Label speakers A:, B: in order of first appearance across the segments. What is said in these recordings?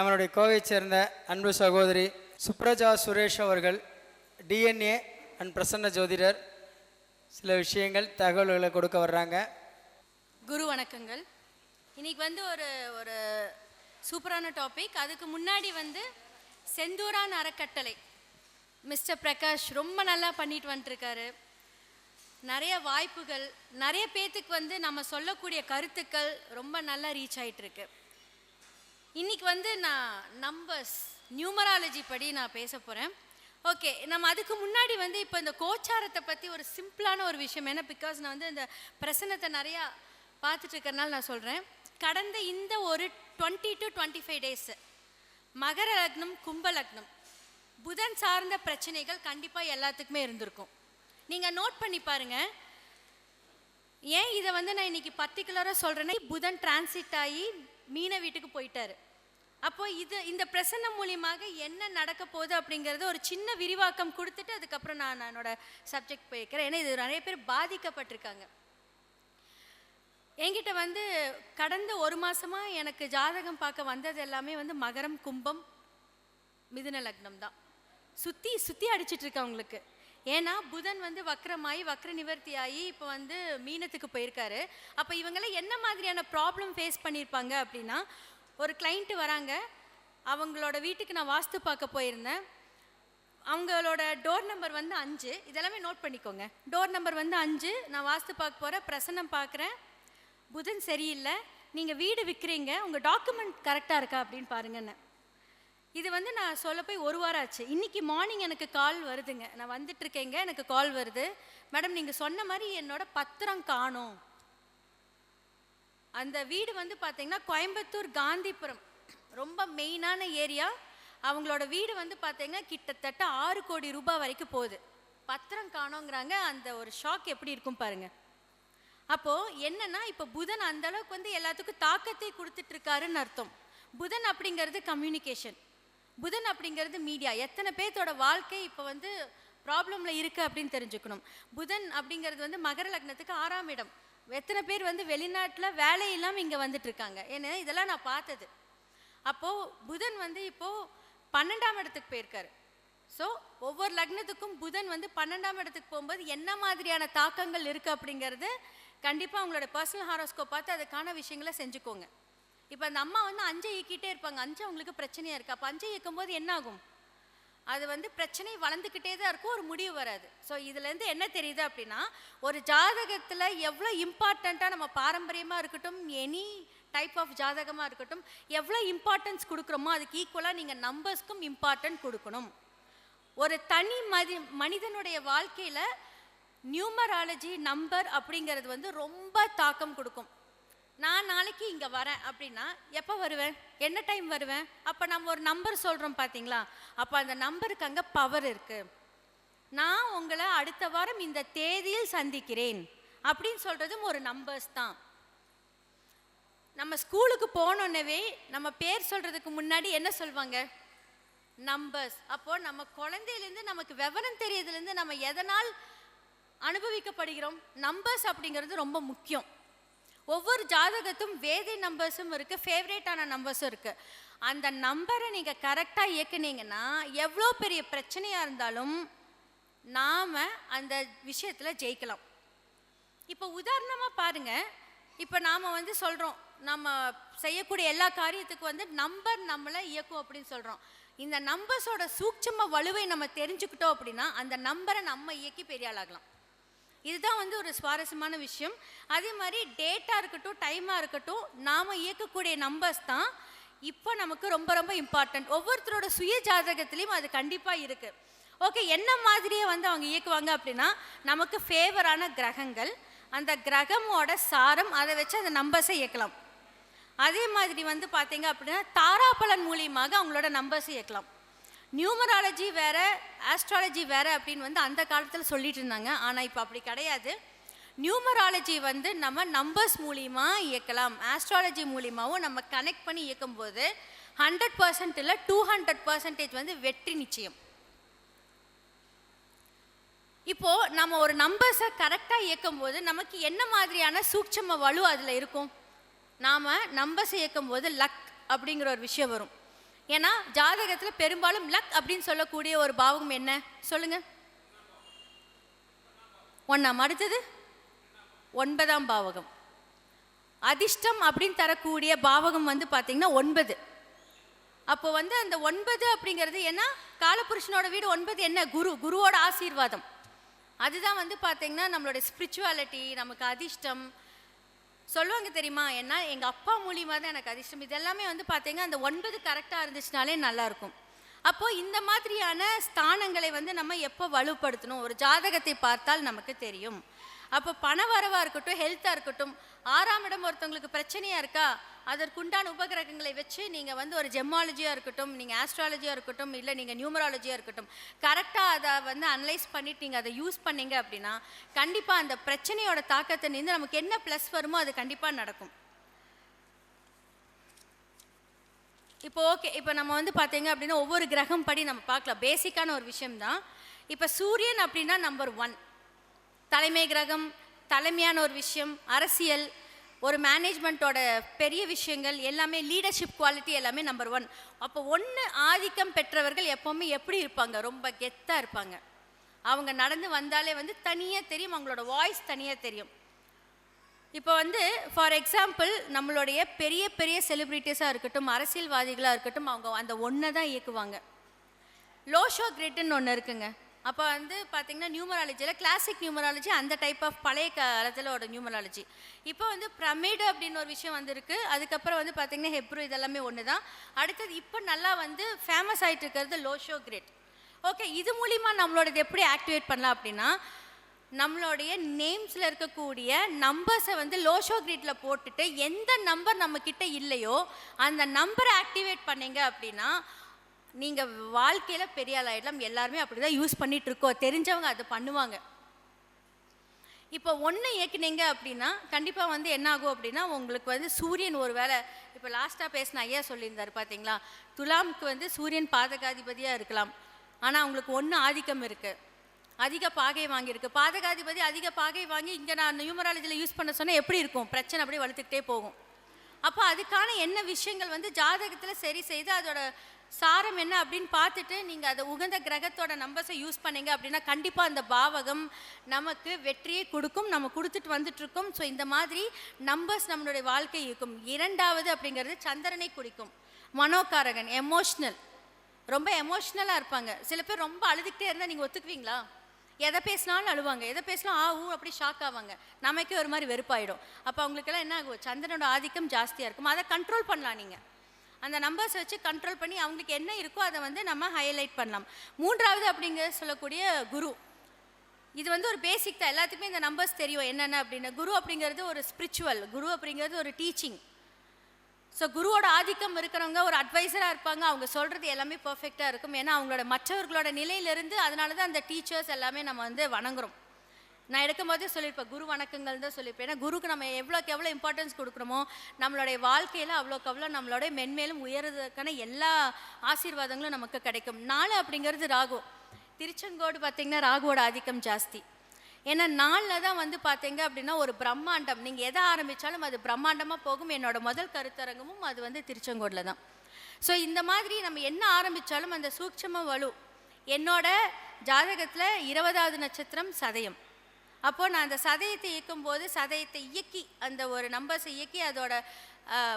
A: நம்மளுடைய கோவையை சேர்ந்த அன்பு சகோதரி சுப்ரஜா சுரேஷ் அவர்கள் டிஎன்ஏ அண்ட் பிரசன்ன ஜோதிடர் சில விஷயங்கள் தகவல்களை கொடுக்க வர்றாங்க.
B: குரு வணக்கங்கள். இன்னைக்கு ஒரு ஒரு சூப்பரான டாபிக். அதுக்கு முன்னாடி செந்தூரான் அறக்கட்டளை மிஸ்டர் பிரகாஷ் ரொம்ப நல்லா பண்ணிட்டு வந்துட்டுருக்காரு. நிறைய வாய்ப்புகள், நிறைய பேத்துக்கு நம்ம சொல்லக்கூடிய கருத்துக்கள் ரொம்ப நல்லா ரீச் ஆகிட்டுருக்கு. இன்றைக்கி நான் நம்பர்ஸ் நியூமராலஜி படி நான் பேச போகிறேன். ஓகே, நம்ம அதுக்கு முன்னாடி இப்போ இந்த கோச்சாரத்தை பற்றி ஒரு சிம்பிளான ஒரு விஷயம். ஏன்னா பிகாஸ் நான் இந்த பிரசனத்தை நிறையா பார்த்துட்டு இருக்கிறனால நான் சொல்கிறேன். கடந்த இந்த ஒரு 20 to 25 டேஸ் மகர லக்னம், கும்ப லக்னம், புதன் சார்ந்த பிரச்சனைகள் கண்டிப்பாக எல்லாத்துக்குமே இருந்திருக்கும். நீங்கள் நோட் பண்ணி பாருங்கள். ஏன் இதை நான் இன்றைக்கி பர்டிகுலராக சொல்கிறேன்னா, புதன் டிரான்சிட் ஆகி மீன வீட்டுக்கு போயிட்டாரு. அப்போது இந்த பிரசன்னம் மூலியமாக என்ன நடக்க போகுது அப்படிங்கிறது ஒரு சின்ன விரிவாக்கம் கொடுத்துட்டு அதுக்கப்புறம் நான் என்னோடய சப்ஜெக்ட் போய்க்கிறேன். ஏன்னா இது நிறைய பேர் பாதிக்கப்பட்டிருக்காங்க. என்கிட்ட கடந்த ஒரு மாதமாக எனக்கு ஜாதகம் பார்க்க வந்தது எல்லாமே மகரம், கும்பம், மிதுன லக்னம் தான். சுற்றி அடிச்சிட்ருக்கேன் அவங்களுக்கு. ஏன்னா புதன் வக்ரமாயி வக்ர நிவர்த்தி ஆகி இப்போ மீனத்துக்கு போயிருக்காரு. அப்போ இவங்களாம் என்ன மாதிரியான ப்ராப்ளம் ஃபேஸ் பண்ணியிருப்பாங்க அப்படின்னா, ஒரு கிளைண்ட்டு வராங்க, அவங்களோட வீட்டுக்கு நான் வாஸ்து பார்க்க போயிருந்தேன். அவங்களோட டோர் நம்பர் 5. இதெல்லாமே நோட் பண்ணிக்கோங்க. Door number 5. நான் வாஸ்து பார்க்க போகிறேன், பிரசன்னம் பார்க்குறேன், புதன் சரியில்லை, நீங்கள் வீடு விற்கிறீங்க, உங்கள் டாக்குமெண்ட் கரெக்டாக இருக்கா அப்படின்னு பாருங்கன்னு. இது நான் சொல்ல போய் ஒரு வாரம் ஆச்சு. இன்றைக்கி மார்னிங் எனக்கு கால் வருதுங்க. நான் வந்துட்டுருக்கேங்க, எனக்கு கால் வருது, மேடம் நீங்கள் சொன்ன மாதிரி என்னோட பத்திரம் காணோம். அந்த வீடு பார்த்தீங்கன்னா கோயம்புத்தூர் காந்திபுரம், ரொம்ப மெயினான ஏரியா. அவங்களோட வீடு பார்த்தீங்கன்னா கிட்டத்தட்ட 6 கோடி ரூபாய் வரைக்கும் போகுது. பத்திரம் காணோங்கிறாங்க. அந்த ஒரு ஷாக் எப்படி இருக்கும் பாருங்கள். அப்போது என்னென்னா, இப்போ புதன் அந்தளவுக்கு எல்லாத்துக்கும் தாக்கத்தை கொடுத்துட்ருக்காருன்னு அர்த்தம். புதன் அப்படிங்கிறது கம்யூனிகேஷன், புதன் அப்படிங்கிறது மீடியா. எத்தனை பேர்த்தோட வாழ்க்கை இப்போ ப்ராப்ளமில் இருக்குது அப்படின்னு தெரிஞ்சுக்கணும். புதன் அப்படிங்கிறது மகர லக்னத்துக்கு 6ஆம் இடம். எத்தனை பேர் வெளிநாட்டில் வேலை இல்லாமல் இங்கே வந்துட்டுருக்காங்க. ஏன்னா இதெல்லாம் நான் பார்த்தது. அப்போது புதன் இப்போது 12ஆம் இடத்துக்கு போயிருக்காரு. ஸோ ஒவ்வொரு லக்னத்துக்கும் புதன் 12ஆம் இடத்துக்கு போகும்போது என்ன மாதிரியான தாக்கங்கள் இருக்குது அப்படிங்கிறது கண்டிப்பாக உங்களோட பர்சனல் ஹாரோஸ்கோப் பார்த்து அதுக்கான விஷயங்களை செஞ்சுக்கோங்க. இப்போ அந்த அம்மா 5 இயக்கிட்டே இருப்பாங்க. 5 அவங்களுக்கு பிரச்சனையாக இருக்குது. அப்போ 5 இயக்கும் போது என்ன ஆகும்? அது பிரச்சனை வளர்ந்துக்கிட்டே தான் இருக்கும், ஒரு முடிவு வராது. ஸோ இதுலேருந்து என்ன தெரியுது அப்படின்னா, ஒரு ஜாதகத்தில் எவ்வளோ இம்பார்ட்டண்ட்டாக நம்ம பாரம்பரியமாக இருக்கட்டும், எனி டைப் ஆஃப் ஜாதகமாக இருக்கட்டும், எவ்வளோ இம்பார்ட்டன்ஸ் கொடுக்குறோமோ அதுக்கு ஈக்குவலாக நீங்கள் நம்பர்ஸ்க்கும் இம்பார்ட்டன்ட் கொடுக்கணும். ஒரு தனி மனிதனுடைய வாழ்க்கையில் நியூமராலஜி நம்பர் அப்படிங்கிறது ரொம்ப தாக்கம் கொடுக்கும். நான் நாளைக்கு இங்கே வரேன் அப்படின்னா எப்போ வருவேன், என்ன டைம் வருவேன், அப்போ நம்ம ஒரு நம்பர் சொல்கிறோம் பார்த்தீங்களா, அப்போ அந்த நம்பருக்கு அங்கே பவர் இருக்குது. நான் உங்களை அடுத்த வாரம் இந்த தேதியில் சந்திக்கிறேன் அப்படின்னு சொல்கிறதும் ஒரு நம்பர்ஸ் தான். நம்ம ஸ்கூலுக்கு போனோன்னே நம்ம பேர் சொல்கிறதுக்கு முன்னாடி என்ன சொல்லுவாங்க, நம்பர்ஸ். அப்போது நம்ம குழந்தையிலேருந்து நமக்கு விவரம் தெரியறதுலேருந்து நம்ம எதனால் அனுபவிக்கப்படுகிறோம், நம்பர்ஸ் அப்படிங்கிறது ரொம்ப முக்கியம். ஒவ்வொரு ஜாதகத்தும் வேதை நம்பர்ஸும் இருக்குது, ஃபேவரேட்டான நம்பர்ஸும் இருக்குது. அந்த நம்பரை நீங்கள் கரெக்டாக இயக்குனீங்கன்னா எவ்வளோ பெரிய பிரச்சனையாக இருந்தாலும் நாம் அந்த விஷயத்தில் ஜெயிக்கலாம். இப்போ உதாரணமாக பாருங்கள், இப்போ நாம் சொல்கிறோம், நம்ம செய்யக்கூடிய எல்லா காரியத்துக்கும் நம்பர் நம்மளை இயக்கும் அப்படின்னு சொல்கிறோம். இந்த நம்பர்ஸோட சூட்சும வலுவை நம்ம தெரிஞ்சுக்கிட்டோம் அப்படின்னா அந்த நம்பரை நம்ம இயக்கி பெரிய ஆளாகலாம். இதுதான் ஒரு சுவாரஸ்யமான விஷயம். அதே மாதிரி டேட்டாக இருக்கட்டும், டைமாக இருக்கட்டும், நாம் இயக்கக்கூடிய நம்பர்ஸ் தான் இப்போ நமக்கு ரொம்ப ரொம்ப இம்பார்ட்டண்ட். ஒவ்வொருத்தரோட சுய ஜாதகத்துலேயும் அது கண்டிப்பாக இருக்குது. ஓகே, என்ன மாதிரியே அவங்க இயக்குவாங்க அப்படின்னா, நமக்கு ஃபேவரான கிரகங்கள், அந்த கிரகமோட சாரம், அதை வச்சு அந்த நம்பர்ஸை இயக்கலாம். அதே மாதிரி பார்த்தீங்க அப்படின்னா தாராபலன் மூலியமாக அவங்களோட நம்பர்ஸை இயக்கலாம். நியூமராலஜி வேறு, ஆஸ்ட்ராலஜி வேறு அப்படின்னு அந்த காலத்தில் சொல்லிட்டு இருந்தாங்க. ஆனால் இப்போ அப்படி கிடையாது. நியூமராலஜி நம்ம நம்பர்ஸ் மூலியமாக இயக்கலாம். ஆஸ்ட்ராலஜி மூலியமாகவும் நம்ம கனெக்ட் பண்ணி இயக்கும் போது 100% இல்லை 200% வெற்றி நிச்சயம். இப்போது நம்ம ஒரு நம்பர்ஸை கரெக்டாக இயக்கும் போது நமக்கு என்ன மாதிரியான சூட்சும வலு அதில் இருக்கும்? நாம் நம்பர்ஸை இயக்கும் போது லக் அப்படிங்கிற ஒரு விஷயம் வரும். ஏன்னா ஜாதகத்தில் பெரும்பாலும் லக் அப்படின்னு சொல்லக்கூடிய ஒரு பாவகம் என்ன சொல்லுங்க? ஒன்றாம். அடுத்தது 9ஆம் பாவகம். அதிர்ஷ்டம் அப்படின்னு தரக்கூடிய பாவகம் வந்து பார்த்தீங்கன்னா 9. அப்போ வந்து அந்த 9 அப்படிங்கிறது ஏன்னா காலபுருஷனோட வீடு 9 என்ன? குருவோட ஆசீர்வாதம். அதுதான் வந்து பார்த்தீங்கன்னா நம்மளுடைய ஸ்பிரிச்சுவாலிட்டி, நமக்கு அதிர்ஷ்டம் சொல்லுவாங்க தெரியுமா? ஏன்னா எங்கள் அப்பா மூலியமாக தான் எனக்கு அதிர்ஷ்டம். இதெல்லாமே வந்து பார்த்தீங்கன்னா அந்த 9 கரெக்டாக இருந்துச்சுனாலே நல்லாயிருக்கும். அப்போது இந்த மாதிரியான ஸ்தானங்களை வந்து நம்ம எப்போ வலுப்படுத்தணும்? ஒரு ஜாதகத்தை பார்த்தால் நமக்கு தெரியும். அப்போ பண வரவாக இருக்கட்டும், ஹெல்த்தாக இருக்கட்டும், 6ஆம் இடம் ஒருத்தவங்களுக்கு பிரச்சனையாக இருக்கா, அதற்குண்டான உபகிரகங்களை வச்சு நீங்கள் வந்து ஒரு ஜெமாலஜியாக இருக்கட்டும், நீங்கள் ஆஸ்ட்ராலஜியாக இருக்கட்டும், இல்லை நீங்கள் நியூமராலஜியாக இருக்கட்டும், கரெக்டாக அதை வந்து அனலைஸ் பண்ணிவிட்டு நீங்கள் அதை யூஸ் பண்ணீங்க அப்படின்னா கண்டிப்பாக அந்த பிரச்சனையோட தாக்கத்தை நின்று நமக்கு என்ன ப்ளஸ் வருமோ அது கண்டிப்பாக நடக்கும். இப்போ ஓகே, இப்போ நம்ம வந்து பார்த்தீங்க அப்படின்னா ஒவ்வொரு கிரகம் படி நம்ம பார்க்கலாம். பேசிக்கான ஒரு விஷயம்தான். இப்போ சூரியன் அப்படின்னா நம்பர் 1 தலைமை கிரகம், தலைமையான ஒரு விஷயம், அரசியல், ஒரு மேனேஜ்மெண்ட்டோட பெரிய விஷயங்கள் எல்லாமே, லீடர்ஷிப் குவாலிட்டி எல்லாமே நம்பர் 1. அப்போ 1 ஆதிக்கம் பெற்றவர்கள் எப்போவுமே எப்படி இருப்பாங்க? ரொம்ப கெத்தாக இருப்பாங்க. அவங்க நடந்து வந்தாலே வந்து தனியாக தெரியும், அவங்களோட வாய்ஸ் தனியாக தெரியும். இப்போ வந்து ஃபார் எக்ஸாம்பிள் நம்மளுடைய பெரிய பெரிய செலிப்ரிட்டிஸாக இருக்கட்டும், அரசியல்வாதிகளாக இருக்கட்டும், அவங்க அந்த 1 தான் இயக்குவாங்க. லோஷோ கிரிட்னு ஒன்று இருக்குங்க. அப்போ வந்து பார்த்திங்கன்னா நியூமராலஜியில் கிளாசிக் நியூமராலஜி, அந்த டைப் ஆஃப் பழைய காலத்தில் ஒரு நியூமராலஜி. இப்போ வந்து பிரமிடு அப்படின்னு ஒரு விஷயம் வந்துருக்கு. அதுக்கப்புறம் வந்து பார்த்திங்கன்னா ஹெப்ரு, இதெல்லாமே ஒன்று தான். அடுத்தது இப்போ நல்லா வந்து ஃபேமஸ் ஆகிட்டு இருக்கிறது லோஷோ கிரிட். ஓகே, இது மூலிமா நம்மளோடது எப்படி ஆக்டிவேட் பண்ணலாம் அப்படின்னா, நம்மளுடைய நேம்ஸில் இருக்கக்கூடிய நம்பர்ஸை வந்து லோஷோ கிரிட்டில் போட்டுட்டு எந்த நம்பர் நம்மக்கிட்ட இல்லையோ அந்த நம்பரை ஆக்டிவேட் பண்ணிங்க அப்படின்னா நீங்கள் வாழ்க்கையில் பெரிய ஆள் ஆகிடலாம். எல்லாருமே அப்படி தான் யூஸ் பண்ணிகிட்ருக்கோம், தெரிஞ்சவங்க அதை பண்ணுவாங்க. இப்போ 1 இயக்குனீங்க அப்படின்னா கண்டிப்பாக வந்து என்ன ஆகும் அப்படின்னா உங்களுக்கு வந்து சூரியன் ஒரு வேளை, இப்போ லாஸ்ட்டாக பேசின ஐயா சொல்லியிருந்தார் பார்த்தீங்களா, துலாமுக்கு வந்து சூரியன் பாதகாதிபதியாக இருக்கலாம், ஆனால் அவங்களுக்கு 1 ஆதிக்கம் இருக்குது, அதிக பாகை வாங்கியிருக்கு. பாதகாதிபதி அதிக பாகை வாங்கி இங்கே நான் நியூமராலஜியில் யூஸ் பண்ண சொன்னால் எப்படி இருக்கும்? பிரச்சனை அப்படியே வளர்த்துக்கிட்டே போகும். அப்போ அதுக்கான என்ன விஷயங்கள் வந்து ஜாதகத்தில் சரி செய்து அதோட சாரம் என்ன அப்படின்னு பார்த்துட்டு நீங்கள் அதை உகந்த கிரகத்தோட நம்பர்ஸை யூஸ் பண்ணீங்க அப்படின்னா கண்டிப்பாக அந்த பாவகம் நமக்கு வெற்றியை கொடுக்கும், நம்ம கொடுத்துட்டு வந்துட்டுருக்கோம். ஸோ இந்த மாதிரி நம்பர்ஸ் நம்மளுடைய வாழ்க்கை இருக்கும். 2வது அப்படிங்கிறது சந்திரனை குறிக்கும். மனோகாரகன், எமோஷ்னல், ரொம்ப எமோஷ்னலாக இருப்பாங்க. சில பேர் ரொம்ப அழுதுகிட்டே இருந்தால் நீங்கள் ஒத்துக்குவீங்களா? எதை பேசினாலும் அழுவாங்க, எதை பேசினாலும் அப்படி ஷாக் ஆவாங்க, நமக்கே ஒரு மாதிரி வெறுப்பாயிடும். அப்போ அவங்களுக்கெல்லாம் என்ன ஆகும்? சந்திரனோட ஆதிக்கம் ஜாஸ்தியாக இருக்கும். அதை கண்ட்ரோல் பண்ணலாம். நீங்கள் அந்த நம்பர்ஸ் வச்சு கண்ட்ரோல் பண்ணி அவங்களுக்கு என்ன இருக்கோ அதை வந்து நம்ம ஹைலைட் பண்ணலாம். 3வது அப்படிங்கிற சொல்லக்கூடிய குரு, இது வந்து ஒரு பேசிக் தான், எல்லாத்துக்குமே இந்த நம்பர்ஸ் தெரியும் என்னென்ன அப்படின்னு. குரு அப்படிங்கிறது ஒரு ஸ்பிரிச்சுவல், குரு அப்படிங்கிறது ஒரு டீச்சிங். ஸோ குருவோட ஆதிக்கம் இருக்கிறவங்க ஒரு அட்வைசராக இருப்பாங்க, அவங்க சொல்கிறது எல்லாமே பர்ஃபெக்டாக இருக்கும். ஏன்னா அவங்களோட மற்றவர்களோட நிலையிலிருந்து, அதனால தான் அந்த டீச்சர்ஸ் எல்லாமே நம்ம வந்து வணங்குறோம். நான் எடுக்கும்போதே சொல்லியிருப்பேன், குரு வணக்கங்கள் தான் சொல்லியிருப்பேன். ஏன்னா குருக்கு நம்ம எவ்வளோக்கு எவ்வளோ இம்பார்ட்டன்ஸ் கொடுக்குறோமோ நம்மளுடைய வாழ்க்கையில் அவ்வளோக்கு அவ்வளோ நம்மளோட மென்மேலும் உயர்றதுக்கான எல்லா ஆசீர்வாதங்களும் நமக்கு கிடைக்கும். 4 அப்படிங்கிறது ராகு. திருச்செங்கோடு பார்த்திங்கன்னா ராகுவோட ஆதிக்கம் ஜாஸ்தி. ஏன்னா 4 தான் வந்து பார்த்தீங்க அப்படின்னா ஒரு பிரம்மாண்டம், நீங்கள் எதை ஆரம்பித்தாலும் அது பிரம்மாண்டமாக போகும். என்னோட முதல் கருத்தரங்கமும் அது வந்து திருச்செங்கோடில் தான். ஸோ இந்த மாதிரி நம்ம என்ன ஆரம்பித்தாலும் அந்த சூட்சம வலு. என்னோட ஜாதகத்தில் 20வது நட்சத்திரம் சதயம். அப்போது நான் அந்த சதயத்தை இயக்கும்போது சதயத்தை இயக்கி அந்த ஒரு நம்பர்ஸை இயக்கி அதோட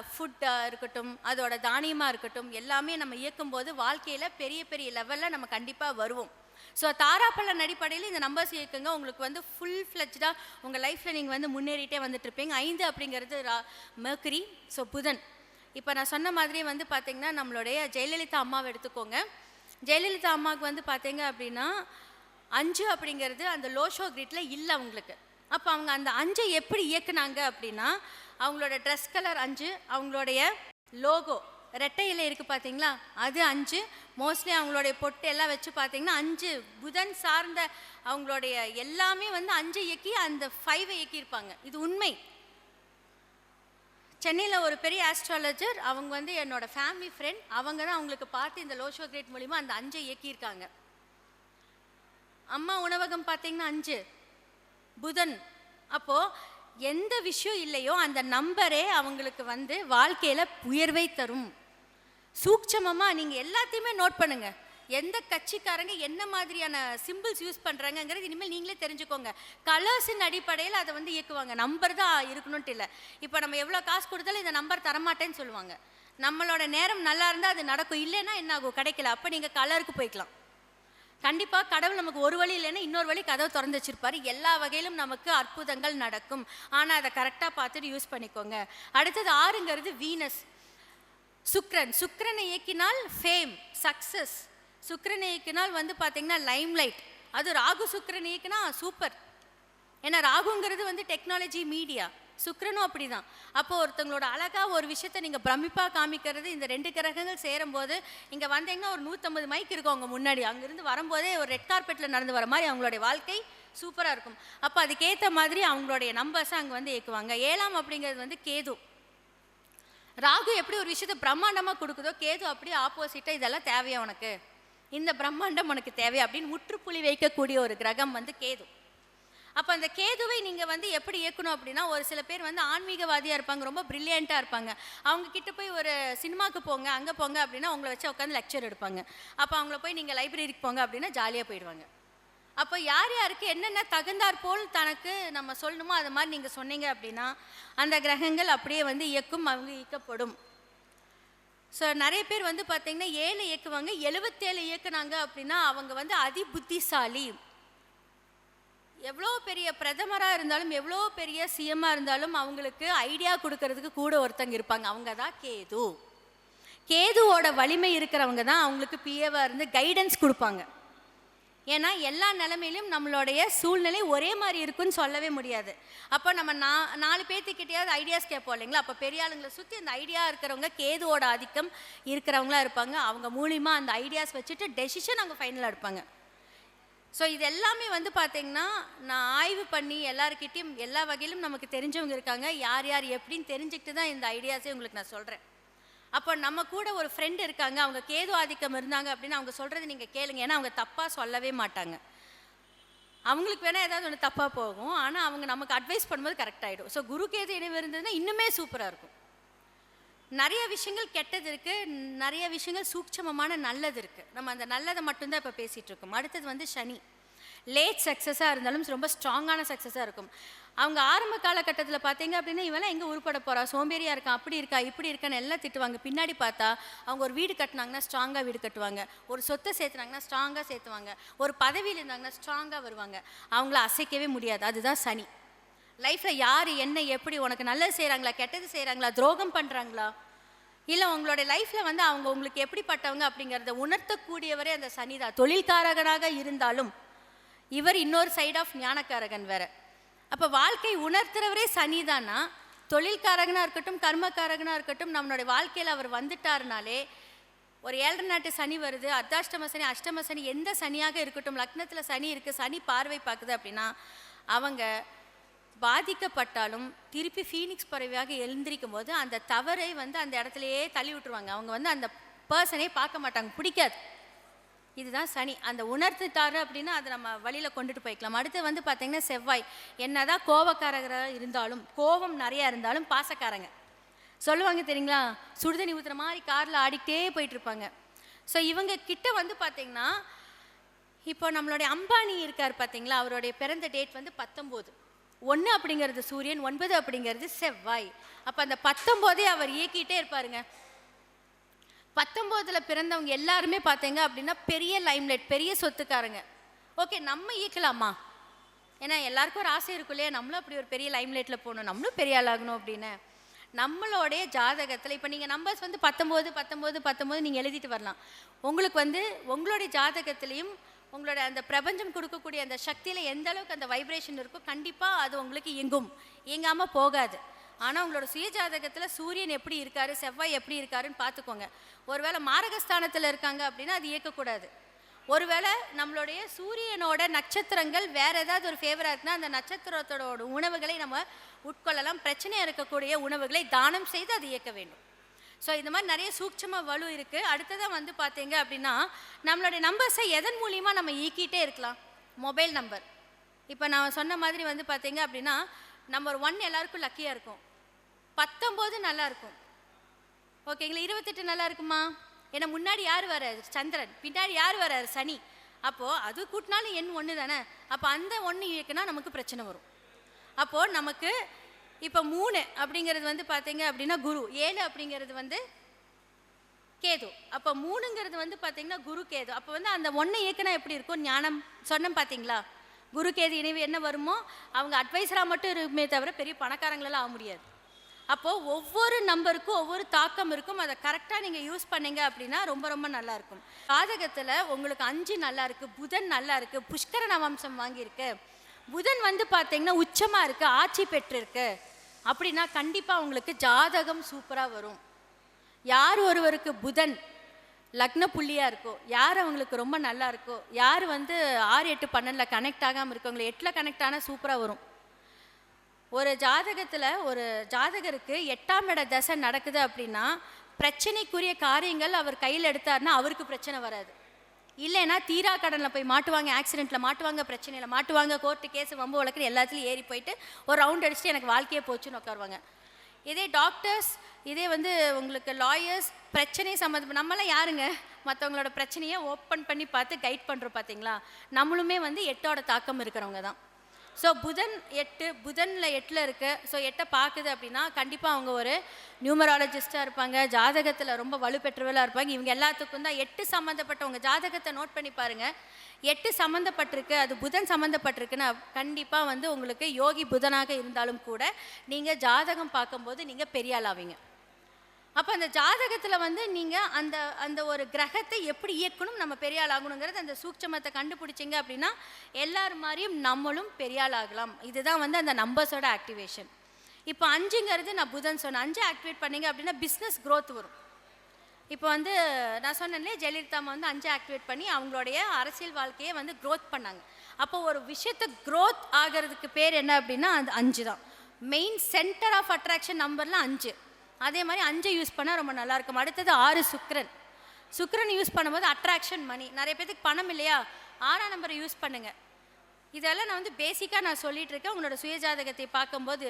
B: ஃபுட்டாக இருக்கட்டும், அதோட தானியமாக இருக்கட்டும், எல்லாமே நம்ம இயக்கும்போது வாழ்க்கையில் பெரிய பெரிய லெவலில் நம்ம கண்டிப்பாக வருவோம். ஸோ தாராப்பலன் அடிப்படையில் இந்த நம்பர்ஸ் இயக்குங்க, உங்களுக்கு வந்து ஃபுல் ஃப்ளெஜ்டாக உங்கள் லைஃப்பில் நீங்கள் வந்து முன்னேறிட்டே வந்துட்டுருப்பீங்க. 5 அப்படிங்கிறது மெர்க்குரி, ஸோ புதன். இப்போ நான் சொன்ன மாதிரியே வந்து பார்த்திங்கன்னா நம்மளுடைய ஜெயலலிதா அம்மாவை எடுத்துக்கோங்க. ஜெயலலிதா அம்மாவுக்கு வந்து பார்த்தீங்க அப்படின்னா 5 அப்படிங்கிறது அந்த லோஷோ கிரிட்டில் இல்லை அவங்களுக்கு. அப்போ அவங்க அந்த 5 எப்படி இயக்குனாங்க அப்படின்னா அவங்களோட ட்ரெஸ் கலர் 5, அவங்களுடைய லோகோ ரெட்டை இலை இருக்குது பார்த்தீங்களா, அது 5. மோஸ்ட்லி அவங்களுடைய பொட்டு எல்லாம் வச்சு பார்த்தீங்கன்னா 5 புதன் சார்ந்த அவங்களுடைய எல்லாமே வந்து 5 இயக்கி அந்த 5 இயக்கியிருப்பாங்க. இது உண்மை. சென்னையில் ஒரு பெரிய ஆஸ்ட்ராலஜர், அவங்க வந்து என்னோடய ஃபேமிலி ஃப்ரெண்ட், அவங்க தான் அவங்களுக்கு பார்த்து இந்த லோஷோ கிரேட் மூலிமா அந்த 5 இயக்கியிருக்காங்க. அம்மா உணவகம் பார்த்தீங்கன்னா 5 புதன். அப்போது எந்த விஷயம் இல்லையோ அந்த நம்பரே அவங்களுக்கு வந்து வாழ்க்கையில் உயர்வை தரும். சூட்சமமாக நீங்கள் எல்லாத்தையுமே நோட் பண்ணுங்க. எந்த கட்சிக்காரங்க என்ன மாதிரியான சிம்பிள்ஸ் யூஸ் பண்ணுறாங்கங்கிறது இனிமேல் நீங்களே தெரிஞ்சுக்கோங்க. கலர்ஸின் அடிப்படையில் அதை வந்து இயக்குவாங்க. நம்பர் தான் இருக்கணும்ட்டு இல்லை. இப்போ நம்ம எவ்வளோ காசு கொடுத்தாலும் இந்த நம்பர் தரமாட்டேன்னு சொல்லுவாங்க. நம்மளோட நேரம் நல்லா இருந்தால் அது நடக்கும், இல்லைன்னா என்ன ஆகும், கிடைக்கல. அப்போ நீங்கள் கலருக்கு போய்க்கலாம். கண்டிப்பாக கடவுள் நமக்கு ஒரு வழி இல்லைன்னா இன்னொரு வழி கதவை திறந்து வச்சிருப்பாரு. எல்லா வகையிலும் நமக்கு அற்புதங்கள் நடக்கும். ஆனால் அதை கரெக்டாக பார்த்துட்டு யூஸ் பண்ணிக்கோங்க. அடுத்தது 6ங்கிறது வீனஸ். சுக்கிரனை இயக்கினால் ஃபேம், சக்ஸஸ். சுக்கிரனை இயக்கினால் வந்து பார்த்தீங்கன்னா லைம்லைட். அது ராகு சுக்கிரனை இயக்கினா சூப்பர். ஏன்னா ராகுங்கிறது வந்து டெக்னாலஜி, மீடியா. சுக்கிரனும் அப்படிதான். அப்போ ஒருத்தங்களோட அழகாக ஒரு விஷயத்தை நீங்கள் பிரமிப்பாக காமிக்கிறது. இந்த 2 கிரகங்கள் சேரும்போது இங்கே வந்தீங்கன்னா ஒரு 150 மைக் இருக்கும் அவங்க முன்னாடி. அங்கேருந்து வரும்போதே ஒரு ரெட் கார்பெட்டில் நடந்து வர மாதிரி அவங்களுடைய வாழ்க்கை சூப்பராக இருக்கும். அப்போ அதுக்கேற்ற மாதிரி அவங்களுடைய நம்பர்ஸை அங்கே வந்து இயக்குவாங்க. 7ஆம் அப்படிங்கிறது வந்து கேது. ராகு எப்படி ஒரு விஷயத்தை பிரம்மாண்டமாக கொடுக்குதோ, கேது அப்படியே ஆப்போசிட்டாக இதெல்லாம் தேவையா உனக்கு, இந்த பிரம்மாண்டம் உனக்கு தேவை அப்படின்னு முற்றுப்புள்ளி வைக்கக்கூடிய ஒரு கிரகம் வந்து கேது. அப்போ அந்த கேதுவை நீங்கள் வந்து எப்படி இயக்கணும் அப்படின்னா, ஒரு சில பேர் வந்து ஆன்மீகவாதியாக இருப்பாங்க, ரொம்ப ப்ரில்லியண்ட்டாக இருப்பாங்க. அவங்க கிட்ட போய் ஒரு சினிமாவுக்கு போங்க, அங்கே போங்க அப்படின்னா உங்களை வச்சு உட்காந்து லெக்சர் எடுப்பாங்க. அப்போ அவங்கள போய் நீங்கள் லைப்ரரிக்கு போங்க அப்படின்னா ஜாலியாக போயிடுவாங்க. அப்போ யார் யாருக்கு என்னென்ன தகுந்தாற் போல் தனக்கு நம்ம சொல்லணுமோ அது மாதிரி நீங்கள் சொன்னீங்க அப்படின்னா அந்த கிரகங்கள் அப்படியே வந்து இயக்கும், அவங்க இயக்கப்படும். ஸோ நிறைய பேர் வந்து பார்த்தீங்கன்னா 7 இயக்குவாங்க. 77 இயக்குனாங்க அப்படின்னா அவங்க வந்து அதி புத்திசாலி. எவ்வளோ பெரிய பிரதமராக இருந்தாலும், எவ்வளோ பெரிய சிஎம்மாக இருந்தாலும் அவங்களுக்கு ஐடியா கொடுக்கறதுக்கு கூட ஒருத்தங்க இருப்பாங்க. அவங்க தான் கேது. கேதுவோட வலிமை இருக்கிறவங்க தான் அவங்களுக்கு பிஏவாக இருந்து கைடன்ஸ் கொடுப்பாங்க. ஏன்னா எல்லா நிலைமையிலும் நம்மளுடைய சூழ்நிலை ஒரே மாதிரி இருக்குன்னு சொல்லவே முடியாது. அப்போ நம்ம 4 பேர்த்துக்கிட்டையாவது ஐடியாஸ் கேட்போம் இல்லைங்களா. அப்போ பெரிய ஆளுங்களை சுற்றி அந்த ஐடியா இருக்கிறவங்க கேதுவோட ஆதிக்கம் இருக்கிறவங்களா இருப்பாங்க. அவங்க மூலிமா அந்த ஐடியாஸ் வச்சுட்டு டெசிஷன் அவங்க ஃபைனலாக எடுப்பாங்க. ஸோ இது எல்லாமே வந்து பார்த்தீங்கன்னா நான் ஆய்வு பண்ணி எல்லாருக்கிட்டையும் எல்லா வகையிலும் நமக்கு தெரிஞ்சவங்க இருக்காங்க. யார் யார் எப்படின்னு தெரிஞ்சுக்கிட்டு தான் இந்த ஐடியாஸே உங்களுக்கு நான் சொல்கிறேன். அப்போ நம்ம கூட ஒரு ஃப்ரெண்டு இருக்காங்க, அவங்க கேது ஆதிக்கம் இருந்தாங்க அப்படின்னு அவங்க சொல்கிறது நீங்கள் கேளுங்க. ஏன்னா அவங்க தப்பாக சொல்லவே மாட்டாங்க. அவங்களுக்கு வேணால் ஏதாவது ஒன்று தப்பாக போகும், ஆனால் அவங்க நமக்கு அட்வைஸ் பண்ணும்போது கரெக்டாகிடும். ஸோ குரு கேது இணைவு இருந்ததுன்னா இன்னுமே சூப்பராக இருக்கும். நிறைய விஷயங்கள் கெட்டது இருக்குது, நிறைய விஷயங்கள் சூட்சமமான நல்லது இருக்குது. நம்ம அந்த நல்லதை மட்டும்தான் இப்போ பேசிகிட்டு இருக்கோம். அடுத்தது வந்து சனி. லேட் சக்ஸஸாக இருந்தாலும் ரொம்ப ஸ்ட்ராங்கான சக்ஸஸாக இருக்கும். அவங்க ஆரம்ப காலகட்டத்தில் பார்த்தீங்க அப்படின்னா இவெல்லாம் எங்கே உருப்பட போகிறா, சோம்பேறியாக இருக்கான், அப்படி இருக்கா இப்படி இருக்கான்னு எல்லாம் திட்டுவாங்க. பின்னாடி பார்த்தா அவங்க ஒரு வீடு கட்டினாங்கன்னா ஸ்ட்ராங்காக வீடு கட்டுவாங்க, ஒரு சொத்தை சேர்த்துனாங்கன்னா ஸ்ட்ராங்காக சேர்த்துவாங்க, ஒரு பதவியில் இருந்தாங்கன்னா ஸ்ட்ராங்காக வருவாங்க. அவங்கள அசைக்கவே முடியாது. அதுதான் சனி. லைஃப்பில் யார் என்ன எப்படி உனக்கு நல்லது செய்கிறாங்களா, கெட்டது செய்கிறாங்களா, துரோகம் பண்ணுறாங்களா, இல்லை உங்களோட லைஃப்பில் வந்து அவங்க உங்களுக்கு எப்படிப்பட்டவங்க அப்படிங்கிறத உணர்த்தக்கூடியவரே அந்த சனி தான். தொழில்காரகனாக இருந்தாலும் இவர் இன்னொரு சைட் ஆஃப் ஞானக்காரகன் வேற. அப்போ வாழ்க்கை உணர்த்துறவரே சனி தானா, தொழில்காரகனாக இருக்கட்டும் கர்மக்காரகனாக இருக்கட்டும் நம்மளுடைய வாழ்க்கையில் அவர் வந்துட்டாருனாலே, ஒரு 7 நாட்டு சனி வருது, அர்த்தாஷ்டம சனி, அஷ்டம சனி, எந்த சனியாக இருக்கட்டும், லக்னத்தில் சனி இருக்குது, சனி பார்வை பார்க்குது அப்படின்னா அவங்க பாதிக்கப்பட்டாலும் திருப்பி ஃபீனிக்ஸ் பறவையாக எழுந்திரிக்கும் போது அந்த தவறை வந்து அந்த இடத்துலையே தள்ளி விட்டுருவாங்க. அவங்க வந்து அந்த பர்சனே பார்க்க மாட்டாங்க, பிடிக்காது. இதுதான் சனி. அந்த உணர்த்துட்டாரு அப்படின்னா அதை நம்ம வழியில் கொண்டுட்டு போய்க்கலாம். அடுத்து வந்து பார்த்தீங்கன்னா செவ்வாய். என்னதான் கோபக்காரராக இருந்தாலும், கோபம் நிறையா இருந்தாலும் பாசக்காரங்க சொல்லுவாங்க தெரியுங்களா, சுடுதண்ணி ஊற்றுற மாதிரி காரில் ஆடிக்கிட்டே போயிட்டுருப்பாங்க. ஸோ இவங்க கிட்ட வந்து பார்த்தீங்கன்னா இப்போ நம்மளுடைய அம்பானி இருக்கார் பார்த்தீங்களா, அவருடைய பிறந்த டேட் வந்து 19. 1 அப்படிங்கிறது சூரியன், 9 அப்படிங்கிறது செவ்வாய். அப்போ அந்த 19 அவர் இயக்கிட்டே இருப்பாருங்க. 19 பிறந்தவங்க எல்லாருமே பார்த்தீங்க அப்படின்னா பெரிய லைம்லைட், பெரிய சொத்துக்காரங்க. ஓகே, நம்ம இயக்கலாமா? ஏன்னா எல்லாருக்கும் ஒரு ஆசை இருக்கும் இல்லையா, நம்மளும் அப்படி ஒரு பெரிய லைம்லைட்டில் போகணும், நம்மளும் பெரிய ஆளாகணும் அப்படின்னு. நம்மளுடைய ஜாதகத்தில் இப்போ நீங்கள் நம்பர்ஸ் வந்து 19 நீங்கள் எழுதிட்டு வரலாம். உங்களுக்கு வந்து உங்களுடைய ஜாதகத்திலையும் உங்களோட அந்த பிரபஞ்சம் கொடுக்கக்கூடிய அந்த சக்தியில் எந்த அளவுக்கு அந்த வைப்ரேஷன் இருக்கோ கண்டிப்பாக அது உங்களுக்கு இயங்காமல் போகாது. ஆனால் உங்களோட சுயஜாதகத்தில் சூரியன் எப்படி இருக்காரு, செவ்வாய் எப்படி இருக்காருன்னு பார்த்துக்கோங்க. ஒருவேளை மாரகஸ்தானத்தில் இருக்காங்க அப்படின்னா அது இயக்கக்கூடாது. ஒருவேளை நம்மளுடைய சூரியனோட நட்சத்திரங்கள் வேறு ஏதாவது ஒரு ஃபேவராக இருக்குன்னா அந்த நட்சத்திரத்தோட உணவுகளை நம்ம உட்கொள்ளலாம். பிரச்சனையாக இருக்கக்கூடிய உணவுகளை தானம் செய்து அது இயக்க வேண்டும். ஸோ இந்த மாதிரி நிறைய சூட்சம வலு இருக்குது. அடுத்ததாக வந்து பார்த்தீங்க அப்படின்னா நம்மளுடைய நம்பர்ஸை எதன் மூலியமாக நம்ம இயக்கிட்டே இருக்கலாம். Mobile number. இப்போ நான் சொன்ன மாதிரி வந்து பார்த்தீங்க அப்படின்னா நம்பர் 1 எல்லாருக்கும் லக்கியாக இருக்கும், 19 நல்லா இருக்கும், ஓகேங்களா? 28 நல்லா இருக்குமா? ஏன்னா முன்னாடி யார் வராரு? சந்திரன். பின்னாடி யார் வராரு? சனி. அப்போது அது கூட்டினாலும் எண் 1 தானே. அப்போ அந்த 1 இயக்குனா நமக்கு பிரச்சனை வரும். அப்போது நமக்கு இப்போ 3 அப்படிங்கிறது வந்து பார்த்தீங்க அப்படின்னா குரு, 7 அப்படிங்கிறது வந்து கேது. அப்போ 3ங்கிறது வந்து பார்த்தீங்கன்னா குரு கேது. அப்போ வந்து அந்த 1 இயக்குனா எப்படி இருக்கும்? ஞானம் சொன்னோம் பார்த்தீங்களா? குரு கேது இணைவு என்ன வருமோ அவங்க அட்வைஸராக மட்டும் இருக்குமே தவிர பெரிய பணக்காரங்களெல்லாம் ஆக முடியாது. அப்போது ஒவ்வொரு நம்பருக்கும் ஒவ்வொரு தாக்கம் இருக்கும். அதை கரெக்டாக நீங்கள் யூஸ் பண்ணீங்க அப்படின்னா ரொம்ப ரொம்ப நல்லாயிருக்கும். ஜாதகத்தில் உங்களுக்கு 5 நல்லா இருக்குது, புதன் நல்லா இருக்குது, புஷ்கர நவம்சம் வாங்கியிருக்கு, புதன் வந்து பார்த்தீங்கன்னா உச்சமாக இருக்குது, ஆட்சி பெற்றிருக்கு அப்படின்னா கண்டிப்பாக உங்களுக்கு ஜாதகம் சூப்பராக வரும். யார் ஒருவருக்கு புதன் லக்ன புள்ளியாக இருக்கோ, யார் அவங்களுக்கு ரொம்ப நல்லா இருக்கோ, யார் வந்து 6, 8, 12 கனெக்ட் ஆகாமல் இருக்கவங்களை 8 கனெக்ட் ஆனால் சூப்பராக வரும். ஒரு ஜாதகத்தில் ஒரு ஜாதகருக்கு 8ஆம் இட தசை நடக்குது அப்படின்னா பிரச்சனைக்குரிய காரியங்கள் அவர் கையில் எடுத்தார்னா அவருக்கு பிரச்சனை வராது. இல்லைன்னா தீரா கடனில் போய் மாட்டுவாங்க, ஆக்சிடெண்ட்டில் மாட்டுவாங்க, பிரச்சனையில் மாட்டுவாங்க, கோர்ட்டு கேஸு வம்பு வழக்குன்னு எல்லாத்துலேயும் ஏறி போயிட்டு ஒரு ரவுண்ட் அடிச்சுட்டு எனக்கு வாழ்க்கையே போச்சுன்னு உட்காருவாங்க. இதே டாக்டர்ஸ், இதே வந்து உங்களுக்கு லாயர்ஸ், பிரச்சனை சம்மந்தம் நம்மளாம் யாருங்க மற்றவங்களோட பிரச்சனையை ஓப்பன் பண்ணி பார்த்து கைட் பண்ணுறோம் பார்த்தீங்களா? நம்மளுமே வந்து 8ஓட தாக்கம் இருக்கிறவங்க தான். ஸோ புதன் 8, புதனில் 8ல் இருக்குது. ஸோ 8 பார்க்குது அப்படின்னா கண்டிப்பாக அவங்க ஒரு நியூமராலஜிஸ்ட்டாக இருப்பாங்க, ஜாதகத்தில் ரொம்ப வலுப்பெற்றவர்களாக இருப்பாங்க. இவங்க எல்லாத்துக்கும் தான் 8 சம்மந்தப்பட்ட உங்கள் ஜாதகத்தை நோட் பண்ணி பாருங்கள். 8 சம்மந்தப்பட்டிருக்கு, அது புதன் சம்மந்தப்பட்டிருக்குன்னு கண்டிப்பாக வந்து உங்களுக்கு யோகி புதனாக இருந்தாலும் கூட நீங்கள் ஜாதகம் பார்க்கும்போது நீங்கள் பெரிய ஆள் ஆவீங்க. அப்போ அந்த ஜாதகத்தில் வந்து நீங்கள் அந்த அந்த ஒரு கிரகத்தை எப்படி இயக்கணும், நம்ம பெரிய ஆள் ஆகணுங்கிறது அந்த சூட்சமத்தை கண்டுபிடிச்சிங்க அப்படின்னா எல்லார் மாதிரியும் நம்மளும் பெரிய ஆள் ஆகலாம். இதுதான் வந்து அந்த நம்பர்ஸோட ஆக்டிவேஷன். இப்போ 5ங்கிறது நான் புதன் சொன்னேன். 5 ஆக்டிவேட் பண்ணிங்க அப்படின்னா பிஸ்னஸ் க்ரோத் வரும். இப்போ வந்து நான் சொன்னேன்லே ஜெயலலிதா வந்து 5 ஆக்டிவேட் பண்ணி அவங்களுடைய அரசியல் வாழ்க்கையை வந்து க்ரோத் பண்ணாங்க. அப்போ ஒரு விஷயத்தை க்ரோத் ஆகிறதுக்கு பேர் என்ன அப்படின்னா அது 5 தான். மெயின் சென்டர் ஆஃப் அட்ராக்ஷன் நம்பர்லாம் 5. அதே மாதிரி 5 யூஸ் பண்ணால் ரொம்ப நல்லாயிருக்கும். அடுத்தது 6 சுக்கிரன். சுக்கிரன் யூஸ் பண்ணும்போது அட்ராக்ஷன் மணி. நிறைய பேருக்கு பணம் இல்லையா, 6ஆம் நம்பரை யூஸ் பண்ணுங்கள். இதெல்லாம் நான் வந்து பேசிக்காக நான் சொல்லிகிட்டு இருக்கேன். உங்களோட சுயஜாதகத்தை பார்க்கும்போது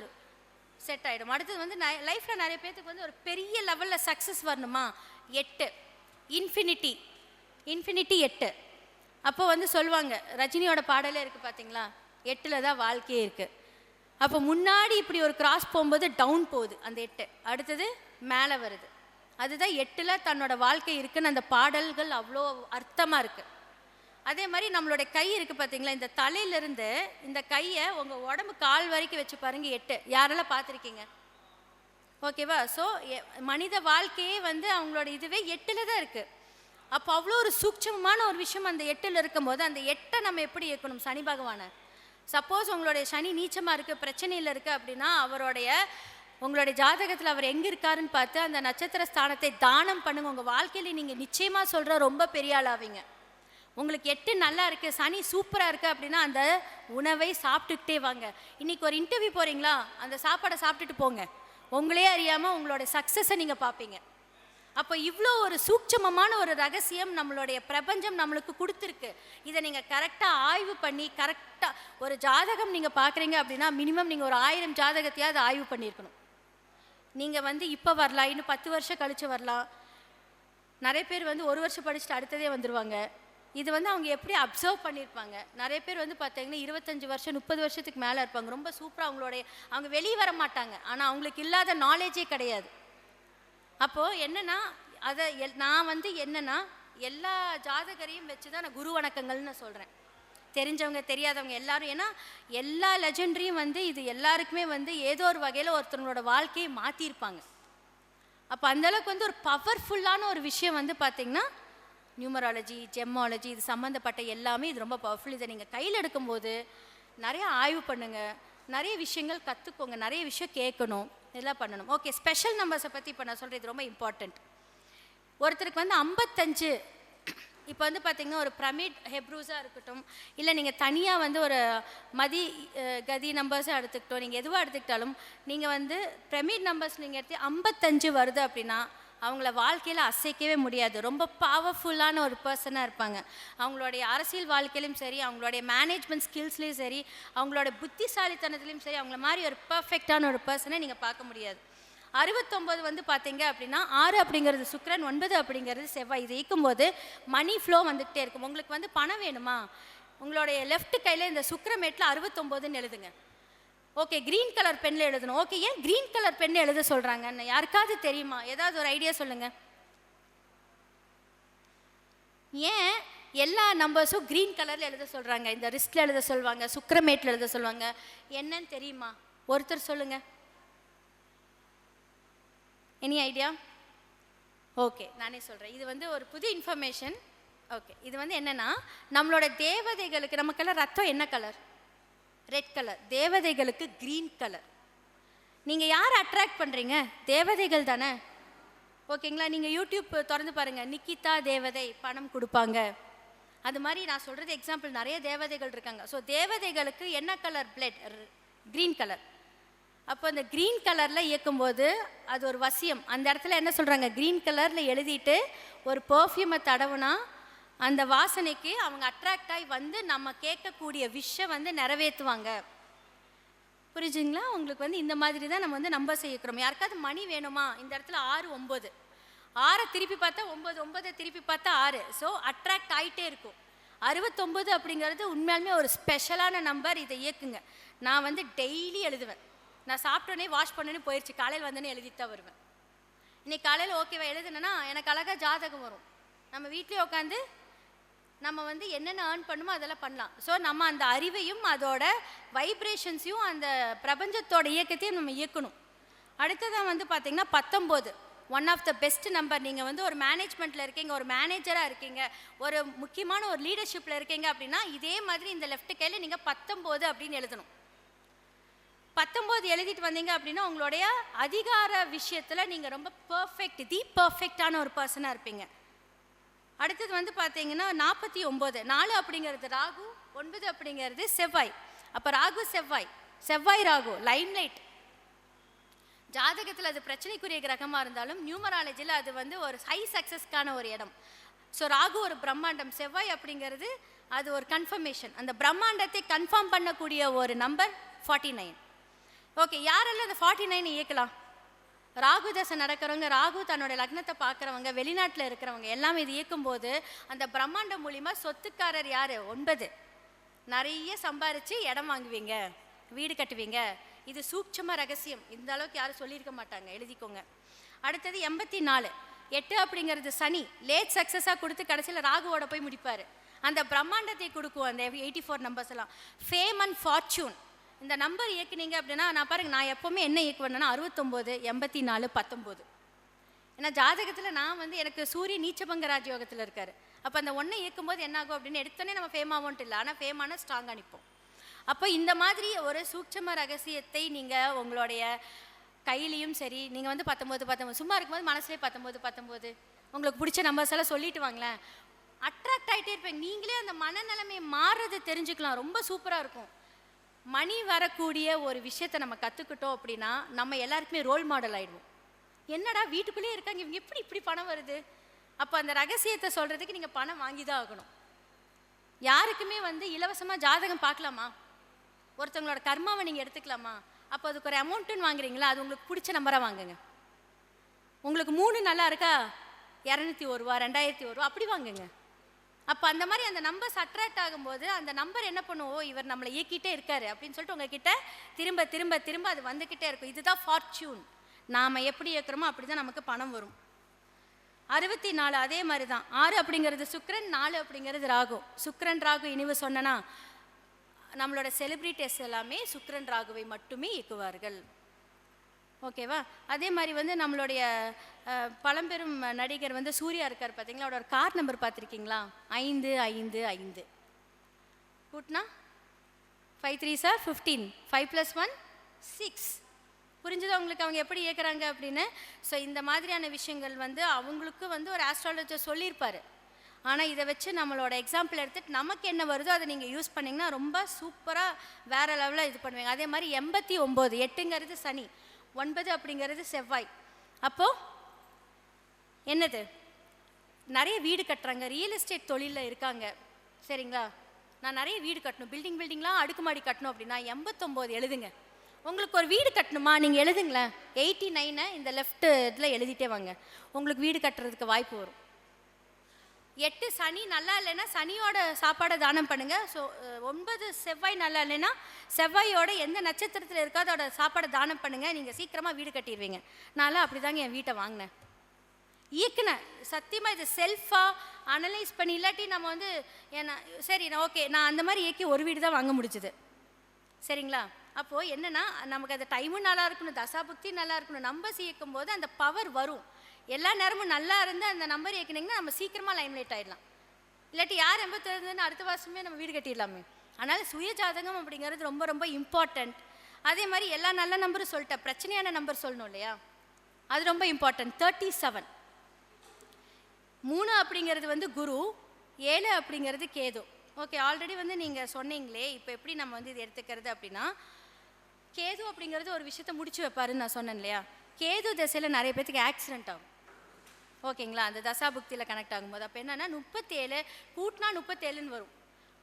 B: செட் ஆகிடும். அடுத்தது வந்து லைஃப்பில் நிறைய பேருக்கு வந்து ஒரு பெரிய லெவலில் சக்ஸஸ் வரணுமா, 8 இன்ஃபினிட்டி 8. அப்போ வந்து சொல்லுவாங்க, ரஜினியோட பாடலே இருக்குது பார்த்தீங்களா, 8ல் தான் வாழ்க்கையே இருக்குது. அப்போ முன்னாடி இப்படி ஒரு கிராஸ் போகும்போது டவுன் போகுது அந்த 8, அடுத்தது மேலே வருது. அதுதான் 8ல் தன்னோட வாழ்க்கை இருக்குன்னு அந்த பாடல்கள் அவ்வளோ அர்த்தமாக இருக்குது. அதே மாதிரி நம்மளுடைய கை இருக்குது பார்த்தீங்களா, இந்த தலையிலேருந்து இந்த கையை உங்கள் உடம்பு கால் வரைக்கும் வச்சு பாருங்கள் 8. யாரெல்லாம் பார்த்துருக்கீங்க? ஓகேவா? ஸோ மனித வாழ்க்கையே வந்து அவங்களோட இதுவே 8ல் தான் இருக்குது. அப்போ அவ்வளோ ஒரு சூட்சமான ஒரு விஷயம் அந்த 8ல் இருக்கும்போது அந்த 8 நம்ம எப்படி இயக்கணும்? சனி பகவானை சப்போஸ் உங்களுடைய சனி நீச்சமாக இருக்குது, பிரச்சனையில் இருக்குது அப்படின்னா உங்களுடைய ஜாதகத்தில் அவர் எங்கே இருக்காருன்னு பார்த்து அந்த நட்சத்திர ஸ்தானத்தை தானம் பண்ணுங்க. உங்கள் வாழ்க்கையில் நீங்கள் நிச்சயமாக சொல்கிற ரொம்ப பெரிய ஆள் ஆவீங்க. உங்களுக்கு 8 நல்லா இருக்குது, சனி சூப்பராக இருக்குது அப்படின்னா அந்த உணவை சாப்பிட்டுக்கிட்டே வாங்க. இன்றைக்கி ஒரு இன்டர்வியூ போகிறீங்களா, அந்த சாப்பாடை சாப்பிட்டுட்டு போங்க. உங்களே அறியாமல் உங்களோட சக்ஸஸை நீங்கள் பார்ப்பீங்க. அப்போ இவ்வளோ ஒரு சூட்சமமான ஒரு ரகசியம் நம்மளுடைய பிரபஞ்சம் நம்மளுக்கு கொடுத்துருக்கு. இதை நீங்கள் கரெக்டாக ஆய்வு பண்ணி கரெக்டாக ஒரு ஜாதகம் நீங்கள் பார்க்குறீங்க அப்படின்னா மினிமம் நீங்கள் ஒரு 1000 ஜாதகத்தையாவது ஆய்வு பண்ணியிருக்கணும். நீங்கள் வந்து இப்போ வரலாம், இன்னும் 10 வருஷம் கழித்து வரலாம். நிறைய பேர் வந்து 1 வருஷம் படிச்சுட்டு அடுத்ததே வந்துடுவாங்க. இது வந்து அவங்க எப்படி அப்சர்வ் பண்ணியிருப்பாங்க. நிறைய பேர் வந்து பார்த்தீங்கன்னா 25 வருஷம் 30 வருஷத்துக்கு மேலே இருப்பாங்க. ரொம்ப சூப்பராக அவங்க வெளியே வர மாட்டாங்க. ஆனால் அவங்களுக்கு இல்லாத நாலேஜே கிடையாது. அப்போது என்னென்னா நான் வந்து என்னென்னா எல்லா ஜாதகரையும் வச்சு தான் நான் குரு வணக்கங்கள்னு சொல்கிறேன். தெரிஞ்சவங்க தெரியாதவங்க எல்லாரும், ஏன்னா எல்லா லெஜெண்டரியும் வந்து இது எல்லாருக்குமே வந்து ஏதோ ஒரு வகையில் ஒருத்தவங்களோட வாழ்க்கையை மாற்றிருப்பாங்க. அப்போ அந்தளவுக்கு வந்து ஒரு பவர்ஃபுல்லான ஒரு விஷயம் வந்து பார்த்திங்கன்னா நியூமராலஜி, ஜெம்மாலஜி, இது சம்மந்தப்பட்ட எல்லாமே இது ரொம்ப பவர்ஃபுல். இதை நீங்கள் கையில் எடுக்கும்போது நிறைய ஆய்வு பண்ணுங்கள், நிறைய விஷயங்கள் கற்றுக்கோங்க, நிறைய விஷயம் கேட்கணும், இதெல்லாம் பண்ணணும். ஓகே, ஸ்பெஷல் நம்பர்ஸை பற்றி இப்போ நான் சொல்கிறது இது ரொம்ப இம்பார்ட்டண்ட். ஒருத்தருக்கு வந்து 55, இப்போ வந்து பார்த்திங்கன்னா ஒரு பிரமிட் ஹெப்ரூஸாக இருக்கட்டும், இல்லை நீங்கள் தனியாக வந்து ஒரு கதி நம்பர்ஸாக எடுத்துக்கிட்டோம், நீங்கள் எதுவாக எடுத்துக்கிட்டாலும் நீங்கள் வந்து பிரமிட் நம்பர்ஸ் நீங்கள் எடுத்து 55 வருது அப்படின்னா அவங்கள வாழ்க்கையில் அசைக்கவே முடியாது. ரொம்ப பவர்ஃபுல்லான ஒரு பர்சனாக இருப்பாங்க. அவங்களுடைய அரசியல் வாழ்க்கையிலும் சரி, அவங்களுடைய மேனேஜ்மெண்ட் ஸ்கில்ஸ்லேயும் சரி, அவங்களோட புத்திசாலித்தனத்துலேயும் சரி, அவங்கள மாதிரி ஒரு பர்ஃபெக்டான ஒரு பர்சனை நீங்கள் பார்க்க முடியாது. 69 வந்து பார்த்தீங்க அப்படின்னா 6 அப்படிங்கிறது சுக்கிரன், 9 அப்படிங்கிறது செவ்வாய். இது இயக்கும்போது மணி ஃப்ளோ வந்துகிட்டே இருக்கும். உங்களுக்கு வந்து பணம் வேணுமா, உங்களுடைய லெஃப்ட் கையில் இந்த சுக்கிரமேட்டில் 69ன்னு எழுதுங்க. ஓகே, க்ரீன் கலர் பென்னில் எழுதணும். ஓகே, ஏன் க்ரீன் கலர் பென் எழுத சொல்கிறாங்கன்னு யாருக்காவது தெரியுமா? ஏதாவது ஒரு ஐடியா சொல்லுங்கள். ஏன் எல்லா நம்பர்ஸும் க்ரீன் கலரில் எழுத சொல்கிறாங்க? இந்த ரிஸ்டில் எழுத சொல்லுவாங்க, சுக்கிரமேட்டில் எழுத சொல்லுவாங்க, என்னன்னு தெரியுமா? ஒருத்தர் சொல்லுங்கள். Any idea? ஓகே, நானே சொல்கிறேன். இது வந்து ஒரு புது இன்ஃபர்மேஷன். ஓகே, இது வந்து என்னென்னா, நம்மளோட தேவதைகளுக்கு, நமக்கெல்லாம் ரத்தம் என்ன கலர்? Red colour. தேவதைகளுக்கு க்ரீன் கலர். நீங்கள் யார் அட்ராக்ட் பண்ணுறீங்க? தேவதைகள் தானே. ஓகேங்களா? நீங்கள் யூடியூப் திறந்து பாருங்கள், நிக்கிதா தேவதை பணம் கொடுப்பாங்க. அது மாதிரி நான் சொல்கிறது எக்ஸாம்பிள், நிறைய தேவதைகள் இருக்காங்க. ஸோ தேவதைகளுக்கு என்ன கலர் பிளட்? Green colour. அப்போ அந்த க்ரீன் கலரில் இயக்கும்போது அது ஒரு வசியம். அந்த இடத்துல என்ன சொல்கிறாங்க, க்ரீன் கலரில் எழுதிட்டு ஒரு பர்ஃப்யூமை தடவுனா அந்த வாசனைக்கு அவங்க அட்ராக்ட் ஆகி வந்து நம்ம கேட்கக்கூடிய விஷயம் வந்து நிறைவேற்றுவாங்க. புரிஞ்சுங்களா உங்களுக்கு? வந்து இந்த மாதிரி தான் நம்ம வந்து நம்பர் செய்யக்கிறோம். யாருக்காவது மணி வேணுமா? இந்த இடத்துல 6 9, 6 திருப்பி பார்த்தா 9, 9 திருப்பி பார்த்தா 6. ஸோ அட்ராக்ட் ஆகிட்டே இருக்கும். 69 அப்படிங்கிறது உண்மையாலுமே ஒரு ஸ்பெஷலான நம்பர். இதை இயக்குங்க. நான் வந்து டெய்லி எழுதுவேன். நான் சாப்பிட்டோன்னே வாஷ் பண்ணோன்னே போயிடுச்சு, காலையில் வந்தோன்னே எழுதிட்டு தான் வருவேன். இன்னைக்கு காலையில் ஓகேவா எழுதுனேன்னா எனக்கு அழகாக ஜாதகம் வரும். நம்ம வீட்லேயே உட்காந்து நம்ம வந்து என்னென்ன ஏர்ன் பண்ணுமோ அதெல்லாம் பண்ணலாம். ஸோ நம்ம அந்த அறிவையும் அதோட வைப்ரேஷன்ஸையும் அந்த பிரபஞ்சத்தோட இயக்கத்தையும் நம்ம இயக்கணும். அடுத்ததான் வந்து பார்த்திங்கன்னா 19 one of the best number. நீங்கள் வந்து ஒரு மேனேஜ்மெண்ட்டில் இருக்கீங்க, ஒரு மேனேஜராக இருக்கீங்க, ஒரு முக்கியமான ஒரு லீடர்ஷிப்பில் இருக்கீங்க அப்படின்னா இதே மாதிரி இந்த லெஃப்ட் கையில் நீங்கள் 19 அப்படின்னு எழுதணும். 19 எழுதிட்டு வந்தீங்க அப்படின்னா உங்களுடைய அதிகார விஷயத்தில் நீங்கள் ரொம்ப பர்ஃபெக்டான ஒரு பர்சனாக இருப்பீங்க. அடுத்தது வந்து பார்த்தீங்கன்னா 49, 4 அப்படிங்கிறது ராகு, 9 அப்படிங்கிறது செவ்வாய். அப்போ ராகு செவ்வாய் ராகு லைம்லைட். ஜாதகத்தில் அது பிரச்சனைக்குரிய கிரகமாக இருந்தாலும் நியூமராலஜியில் அது வந்து ஒரு ஹை சக்ஸஸ்க்கான ஒரு இடம். ஸோ ராகு ஒரு பிரம்மாண்டம், செவ்வாய் அப்படிங்கிறது அது ஒரு கன்ஃபர்மேஷன். அந்த பிரம்மாண்டத்தை கன்ஃபார்ம் பண்ணக்கூடிய ஒரு நம்பர் 49. ஓகே, யாரெல்லாம் அந்த 49 இயக்கலாம்? ராகு தசை நடக்கிறவங்க, ராகு தன்னோட லக்னத்தை பார்க்குறவங்க, வெளிநாட்டில் இருக்கிறவங்க எல்லாமே இது இயக்கும்போது அந்த பிரம்மாண்டம் மூலிமா சொத்துக்காரர் யார்? 9. நிறைய சம்பாரித்து இடம் வாங்குவீங்க, வீடு கட்டுவீங்க. இது சூட்சம ரகசியம், இந்த அளவுக்கு யாரும் சொல்லியிருக்க மாட்டாங்க, எழுதிக்கோங்க. அடுத்தது 84, 8 அப்படிங்கிறது சனி லேட் சக்ஸஸாக கொடுத்து கடைசியில் ராகுவோட போய் முடிப்பார். அந்த பிரம்மாண்டத்தை கொடுக்கும் அந்த 84 நம்பர்ஸ் எல்லாம். ஃபேம் அண்ட் ஃபார்ச்சூன் இந்த நம்பர் இயக்குனீங்க அப்படின்னா, நான் பாருங்க, நான் எப்போவுமே என்ன இயக்குவேன்னா 69 84 19. ஏன்னா ஜாதகத்தில் நான் வந்து எனக்கு சூரிய நீச்சபங்க ராஜயோகத்தில் இருக்காரு. அப்போ அந்த ஒன்றை இயக்கும்போது என்ன ஆகும் அப்படின்னு எடுத்தோன்னே நம்ம ஃபேம் ஆகும்ட்டு இல்லை, ஆனால் ஃபேமான ஸ்ட்ராங்காக நிற்போம். அப்போ இந்த மாதிரி ஒரு சூட்சம ரகசியத்தை நீங்கள் உங்களுடைய கையிலையும் சரி, நீங்கள் வந்து 19 சும்மா இருக்கும்போது மனசுலேயே 19 உங்களுக்கு பிடிச்ச நம்பர்ஸ் எல்லாம் சொல்லிட்டு வாங்களேன், அட்ராக்ட் ஆகிட்டே இருப்பேன். நீங்களே அந்த மனநிலைமை மாறுறது தெரிஞ்சுக்கலாம். ரொம்ப சூப்பராக இருக்கும். மணி வரக்கூடிய ஒரு விஷயத்தை நம்ம கற்றுக்கிட்டோம் அப்படின்னா நம்ம எல்லாருக்குமே ரோல் மாடல் ஆகிடுவோம். என்னடா வீட்டுக்குள்ளேயே இருக்காங்க, இவங்க இப்படி பணம் வருது? அப்போ அந்த ரகசியத்தை சொல்கிறதுக்கு நீங்கள் பணம் வாங்கி தான் ஆகணும். யாருக்குமே வந்து இலவசமாக ஜாதகம் பார்க்கலாமா? ஒருத்தவங்களோட கர்மாவை நீங்கள் எடுத்துக்கலாமா? அப்போ அதுக்கு ஒரு அமௌண்ட்டுன்னு வாங்குறீங்களா, அது உங்களுக்கு பிடிச்ச நம்பராக வாங்குங்க. உங்களுக்கு 3 நல்லா இருக்கா, 201 ரூபா 2001 ரூபா அப்படி வாங்குங்க. அப்போ அந்த மாதிரி அந்த நம்பர்ஸ் அட்ராக்ட் ஆகும்போது அந்த நம்பர் என்ன பண்ணுவோம், இவர் நம்மளை இயக்கிட்டே இருக்காரு அப்படின்னு சொல்லிட்டு உங்ககிட்ட திரும்ப திரும்ப திரும்ப அது வந்துக்கிட்டே இருக்கும். இதுதான் ஃபார்ச்சூன். நாம் எப்படி இயக்குறோமோ அப்படி தான் நமக்கு பணம் வரும். 64 அதே மாதிரி தான். 6 அப்படிங்கிறது சுக்கிரன், 4 அப்படிங்கிறது ராகு. சுக்கிரன் ராகு இனிவு சொன்னனா நம்மளோட செலிபிரிட்டிஸ் எல்லாமே சுக்கிரன் ராகுவை மட்டுமே இயக்குவார்கள். ஓகேவா? அதே மாதிரி வந்து நம்மளுடைய பழம்பெரும் நடிகர் வந்து சூர்யா இருக்கார் பார்த்தீங்களா, அவரோட கார் நம்பர் பார்த்துருக்கீங்களா? 555 கூட்டினா 5 3 சார் 15, 5 + 1 6. புரிஞ்சுதா உங்களுக்கு அவங்க எப்படி இயக்குறாங்க அப்படின்னு? ஸோ இந்த மாதிரியான விஷயங்கள் வந்து அவங்களுக்கு வந்து ஒரு ஆஸ்ட்ராலஜர் சொல்லியிருப்பார். ஆனால் இதை வச்சு நம்மளோட எக்ஸாம்பிள் எடுத்துகிட்டு நமக்கு என்ன வருதோ அதை நீங்கள் யூஸ் பண்ணிங்கன்னா ரொம்ப சூப்பராக வேறு லெவலில் இது பண்ணுவீங்க. அதே மாதிரி 89, 8ங்கிறது சனி, 9 அப்படிங்கிறது செவ்வாய். அப்போது என்னது, நிறைய வீடு கட்டுறாங்க, ரியல் எஸ்டேட் தொழிலில் இருக்காங்க, சரிங்களா? நான் நிறைய வீடு கட்டணும், பில்டிங்லாம் அடுக்குமாடி கட்டணும் அப்படின்னா 89 எழுதுங்க. உங்களுக்கு ஒரு வீடு கட்டணுமா, நீங்கள் எழுதுங்களேன். 89 இந்த லெஃப்ட் இதில் எழுதிட்டே வாங்க, உங்களுக்கு வீடு கட்டுறதுக்கு வாய்ப்பு வரும். 8 சனி நல்லா இல்லைன்னா சனியோட சாப்பாடை தானம் பண்ணுங்க. ஸோ 9 செவ்வாய் நல்லா இல்லைன்னா செவ்வாயோட எந்த நட்சத்திரத்தில் இருக்கோ அதோட சாப்பாடை தானம் பண்ணுங்க. நீங்கள் சீக்கிரமாக வீடு கட்டிடுவீங்க. நான்லாம் அப்படி தாங்க என் வீட்டை வாங்கினேன், இயக்குனேன். சத்தியமாக இது செல்ஃபாக அனலைஸ் பண்ணி, இல்லாட்டி நம்ம வந்து என்ன சரி நான் ஓகே நான் அந்த மாதிரி இயக்கி ஒரு வீடு தான் வாங்க முடிச்சுது. சரிங்களா? அப்போது என்னென்னா நமக்கு அந்த டைமும் நல்லா இருக்கணும், தசாபுக்தி நல்லா இருக்கணும். நம்பர்ஸ் இயக்கும் போது அந்த பவர் வரும். எல்லா நேரமும் நல்லா இருந்து அந்த நம்பர் இயக்குனிங்கன்னா நம்ம சீக்கிரமாக லைம்லைட் ஆகிடலாம். இல்லாட்டி யார் 87ன்னு அடுத்த வருஷமே நம்ம வீடு கட்டிடலாமே. அதனால் சுய ஜாதகம் அப்படிங்கிறது ரொம்ப ரொம்ப இம்பார்ட்டண்ட். அதே மாதிரி எல்லா நல்ல நம்பரும் சொல்லிட்டேன், பிரச்சனையான நம்பர் சொல்லணும் இல்லையா, அது ரொம்ப இம்பார்ட்டன்ட். 37 3 அப்படிங்கிறது வந்து குரு, 7 அப்படிங்கிறது கேது. ஓகே, ஆல்ரெடி வந்து நீங்கள் சொன்னீங்களே, இப்போ எப்படி நம்ம வந்து இது எடுத்துக்கிறது அப்படின்னா, கேது அப்படிங்கிறது ஒரு விஷயத்த முடிச்சு வைப்பாருன்னு நான் சொன்னேன் இல்லையா. கேது திசையில் நிறைய பேத்துக்கு ஆக்சிடென்ட் ஆகும். ஓகேங்களா? அந்த தசாபுக்தியில் கனெக்ட் ஆகும்போது அப்போ என்னென்னா 37 கூட்டினா 37ன்னு வரும்.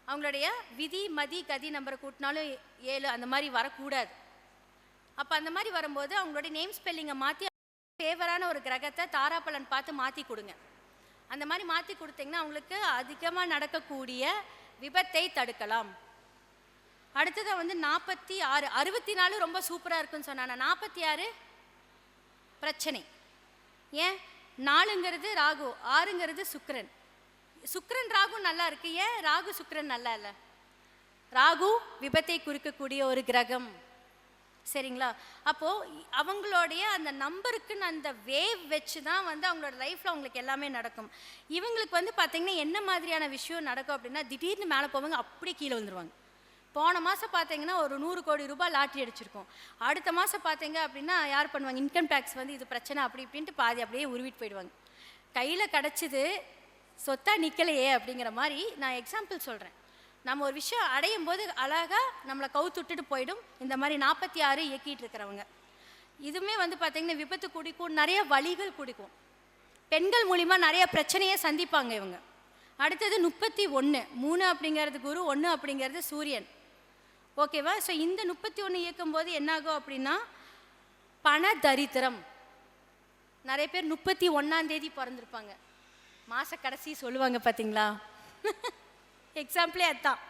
B: அவங்களுடைய விதி மதி கதி நம்பரை கூட்டினாலும் 7 அந்த மாதிரி வரக்கூடாது. அப்போ அந்த மாதிரி வரும்போது அவங்களுடைய நேம் ஸ்பெல்லிங்கை மாற்றி ஃபேவரான ஒரு கிரகத்தை தாராப்பலன் பார்த்து மாற்றி கொடுங்க. அந்த மாதிரி மாற்றி கொடுத்தீங்கன்னா அவங்களுக்கு அதிகமாக நடக்கக்கூடிய விபத்தை தடுக்கலாம். அடுத்ததாக வந்து 46 64 ரொம்ப சூப்பராக இருக்குன்னு சொன்னாங்க. 46 பிரச்சனை. ஏன்? 4ங்கிறது ராகு, 6ங்கிறது சுக்கிரன். சுக்கிரன் ராகு நல்லா இருக்கு, ஏன் ராகு சுக்கிரன் நல்லா இல்லை? ராகு விபத்தை குறிக்கக்கூடிய ஒரு கிரகம். சரிங்களா? அப்போது அவங்களுடைய அந்த நம்பருக்குன்னு அந்த வேவ் வச்சு தான் வந்து அவங்களோட லைஃப்பில் அவங்களுக்கு எல்லாமே நடக்கும். இவங்களுக்கு வந்து பார்த்திங்கன்னா என்ன மாதிரியான விஷயம் நடக்கும் அப்படின்னா, திடீர்னு மேலே போவாங்க, அப்படியே கீழே வந்துடுவாங்க. போன மாதம் பார்த்தீங்கன்னா ஒரு 100 கோடி ரூபாய் லாட்ரி அடிச்சிருக்கோம். அடுத்த மாதம் பார்த்தீங்க அப்படின்னா யார் பண்ணுவாங்க, இன்கம் டேக்ஸ் வந்து இது பிரச்சனை அப்படி இப்படின்ட்டு பாதி அப்படியே உருவிட்டு போயிடுவாங்க. கையில் கிடச்சிது சொத்தா நிற்கலையே அப்படிங்கிற மாதிரி. நான் எக்ஸாம்பிள் சொல்கிறேன். நம்ம ஒரு விஷயம் அடையும் போது அழகாக நம்மளை கவுத்துட்டுட்டு போயிடும். இந்த மாதிரி 46 இயக்கிட்டு இருக்கிறவங்க இதுவுமே வந்து பார்த்திங்கன்னா விபத்து குடிக்கும், நிறைய வலிகள் குடிக்கும். பெண்கள் மூலிமா நிறைய பிரச்சனையை சந்திப்பாங்க இவங்க. அடுத்தது 31 3 அப்படிங்கிறது குரு, 1 அப்படிங்கிறது சூரியன். ஓகேவா? ஸோ இந்த 31 இயக்கும்போது என்னாகும் அப்படின்னா பண தரித்திரம். நிறைய பேர் 31ஆம் தேதி பிறந்திருப்பாங்க, மாத கடைசி சொல்லுவாங்க பார்த்தீங்களா. எக்ஸாம்பிளே அதுதான்.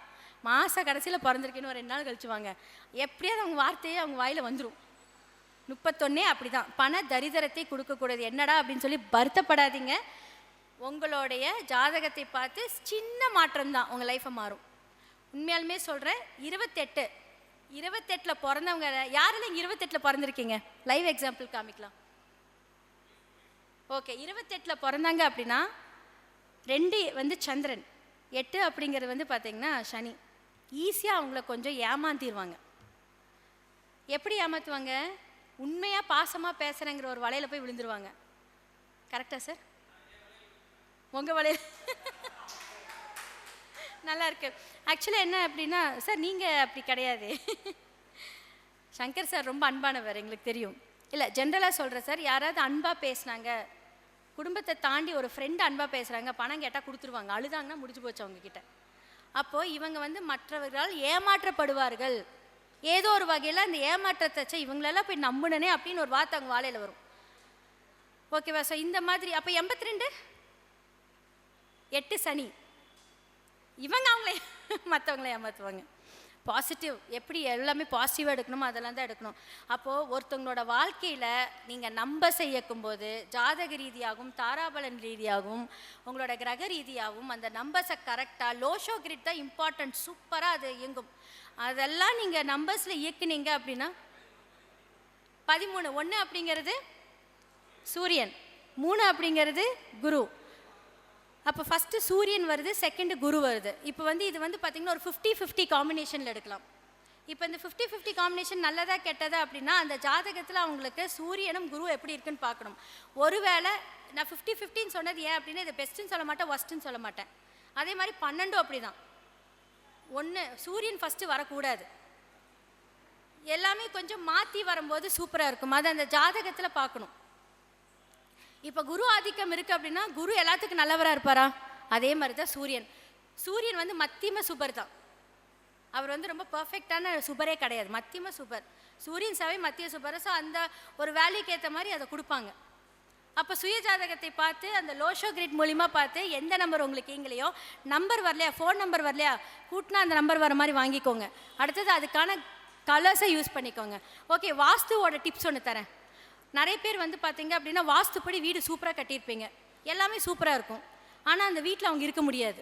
B: மாத கடைசியில் பிறந்திருக்கேன்னு ஒரு 2 நாள் கழிச்சுவாங்க. எப்படியாவது அவங்க வார்த்தையே அவங்க வாயில் வந்துடும். 31 அப்படி தான் பண தரித்திரத்தை கொடுக்கக்கூடாது. என்னடா அப்படின்னு சொல்லி வருத்தப்படாதீங்க. உங்களுடைய ஜாதகத்தை பார்த்து சின்ன மாற்றம் தான் உங்கள் லைஃப்பை மாறும். உண்மையாலுமே சொல்கிறேன். 28 பிறந்தவங்க யாரெல்லாம் 28 பிறந்திருக்கீங்க? லைவ் எக்ஸாம்பிள் காமிக்கலாம். ஓகே, 28 பிறந்தாங்க அப்படின்னா 2 வந்து சந்திரன், 8 அப்படிங்கிறது வந்து பார்த்திங்கன்னா சனி. ஈஸியாக அவங்கள கொஞ்சம் ஏமாத்திடுவாங்க. எப்படி ஏமாற்றுவாங்க? உண்மையாக பாசமாக பேசுகிறேங்கிற ஒரு வலையில் போய் விழுந்துருவாங்க. கரெக்டாக சார்? உங்கள் வலையில் நல்லா இருக்கு. ஆக்சுவலாக என்ன அப்படின்னா சார் நீங்கள் அப்படி கிடையாது. சங்கர் சார் ரொம்ப அன்பானவர், எங்களுக்கு தெரியும். இல்லை, ஜென்ரலாக சொல்கிறேன் சார். யாராவது அன்பாக பேசுனாங்க, குடும்பத்தை தாண்டி ஒரு ஃப்ரெண்டு அன்பாக பேசுகிறாங்க, பணம் கேட்டால் கொடுத்துருவாங்க, அழுதாங்கன்னா முடிஞ்சு போச்சு அவங்கக்கிட்ட. அப்போது இவங்க வந்து மற்றவர்களால் ஏமாற்றப்படுவார்கள். ஏதோ ஒரு வகையில் அந்த ஏமாற்றத்தை இவங்களெல்லாம் போய் நம்புனனே அப்படின்னு ஒரு வார்த்தை அவங்க வாழையில் வரும். ஓகேவா? ஸோ இந்த மாதிரி அப்போ 82 8 சனி, இவங்க அவங்களே மற்றவங்கள ஏமாற்றுவாங்க. பாசிட்டிவ் எப்படி எல்லாமே பாசிட்டிவாக எடுக்கணுமோ அதெல்லாம் தான் எடுக்கணும். அப்போது ஒருத்தவங்களோட வாழ்க்கையில் நீங்கள் நம்பர்ஸ் இயக்கும்போது ஜாதக ரீதியாகவும் தாராபலன் ரீதியாகவும் உங்களோட கிரக ரீதியாகவும் அந்த நம்பர்ஸை கரெக்டாக லோஷோ கிரிட் தான் இம்பார்ட்டன்ட். சூப்பராக அது இயங்கும். அதெல்லாம் நீங்கள் நம்பர்ஸில் இயக்குனீங்க அப்படின்னா 13 1 அப்படிங்கிறது சூரியன், 3 அப்படிங்கிறது குரு. அப்போ ஃபஸ்ட்டு சூரியன் வருது, செகண்டு குரு வருது. இப்போ வந்து இது வந்து பார்த்திங்கன்னா ஒரு 50-50 காம்பினேஷனில் எடுக்கலாம். இப்போ இந்த 50-50 காம்பினேஷன் நல்லதா கெட்டதா அப்படின்னா அந்த ஜாதகத்தில் அவங்களுக்கு சூரியனும் குரு எப்படி இருக்குன்னு பார்க்கணும். ஒருவேளை நான் 50-50ன்னு சொன்னது ஏன் அப்படின்னா இதை பெஸ்ட்டுன்னு சொல்ல மாட்டேன், ஒஸ்ட்டுன்னு சொல்ல மாட்டேன். அதே மாதிரி 12 அப்படி தான். 1 சூரியன் ஃபஸ்ட்டு வரக்கூடாது. எல்லாமே கொஞ்சம் மாற்றி வரும்போது சூப்பராக இருக்கும். அதை அந்த ஜாதகத்தில் பார்க்கணும். இப்போ குரு ஆதிக்கம் இருக்குது அப்படின்னா குரு எல்லாத்துக்கும் நல்லவராக இருப்பாரா? அதே மாதிரி தான் சூரியன். சூரியன் வந்து மத்தியம சுபர் தான். அவர் வந்து ரொம்ப பர்ஃபெக்டான சுபரே கிடையாது, மத்தியம சுபர். சூரியன் செவ்வாய் மத்திய சுபர். ஸோ அந்த ஒரு வேல்யூக்கு ஏற்ற மாதிரி அதை கொடுப்பாங்க. அப்போ சுய ஜாதகத்தை பார்த்து அந்த லோஷோ கிரிட் மூலிமா பார்த்து எந்த நம்பர் உங்களுக்கு ஈங்கலையோ, நம்பர் வரலையா, ஃபோன் நம்பர் வரலையா, கூட்டினா அந்த நம்பர் வர மாதிரி வாங்கிக்கோங்க. அடுத்தது அதுக்கான கலர்ஸை யூஸ் பண்ணிக்கோங்க. ஓகே, வாஸ்துவோட டிப்ஸ் ஒன்று தரேன். நிறைய பேர் வந்து பார்த்தீங்க அப்படின்னா வாஸ்துப்படி வீடு சூப்பராக கட்டியிருப்பீங்க, எல்லாமே சூப்பராக இருக்கும். ஆனால் அந்த வீட்டில் அவங்க இருக்க முடியாது.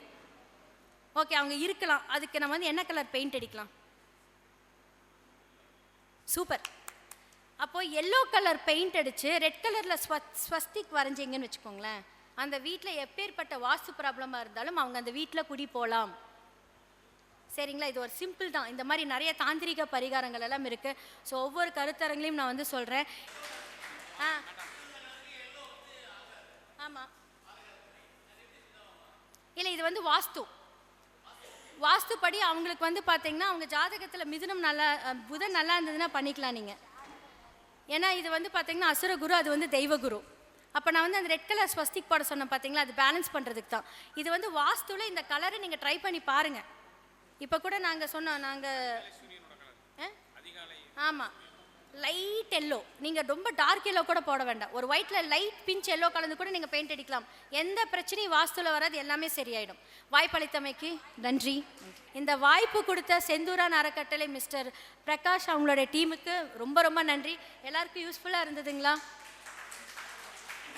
B: ஓகே, அவங்க இருக்கலாம், அதுக்கு நம்ம வந்து என்ன கலர் பெயிண்ட் அடிக்கலாம்? சூப்பர். அப்போது எல்லோ கலர் பெயிண்ட் அடித்து ரெட் கலரில் ஸ்வஸ்திக் வரைஞ்சிங்கன்னு வச்சுக்கோங்களேன், அந்த வீட்டில் எப்பேற்பட்ட வாஸ்து ப்ராப்ளமாக இருந்தாலும் அவங்க அந்த வீட்டில் குடி போகலாம். சரிங்களா? இது ஒரு சிம்பிள் தான். இந்த மாதிரி நிறைய தாந்திரிக பரிகாரங்கள் எல்லாம் இருக்குது. ஸோ ஒவ்வொரு கருத்தரங்களையும் நான் வந்து சொல்கிறேன். ஆமாம், இல்லை, இது வந்து வாஸ்துப்படி அவங்களுக்கு வந்து பார்த்தீங்கன்னா அவங்க ஜாதகத்தில் மிதுனம் நல்லா, புதன் நல்லா இருந்ததுன்னா பண்ணிக்கலாம் நீங்கள். ஏன்னா இது வந்து பார்த்தீங்கன்னா அசுரகுரு, அது வந்து தெய்வகுரு. அப்போ நான் வந்து அந்த ரெட் கலர் ஸ்வஸ்திக் போட சொன்னேன் பார்த்தீங்களா, அது பேலன்ஸ் பண்ணுறதுக்கு தான். இது வந்து வாஸ்துவில் இந்த கலரை நீங்கள் ட்ரை பண்ணி பாருங்கள். இப்போ கூட நாங்கள் சொன்னோம், ஆமாம், லைட் எல்லோ, நீங்கள் ரொம்ப டார்க் எல்லோ கூட போட வேண்டாம், ஒரு ஒயிட்டில் லைட் பிஞ்ச் எல்லோ கலந்து கூட நீங்கள் பெயிண்ட் அடிக்கலாம். எந்த பிரச்சனையும் வாஸ்துவில் வராது, எல்லாமே சரியாயிடும். வாய்ப்பளித்தமைக்கு நன்றி. இந்த வாய்ப்பு கொடுத்த செந்தூரான் அறக்கட்டளை மிஸ்டர் பிரகாஷ் அவங்களோட டீமுக்கு ரொம்ப ரொம்ப நன்றி. எல்லாருக்கும் யூஸ்ஃபுல்லாக இருந்ததுங்களா?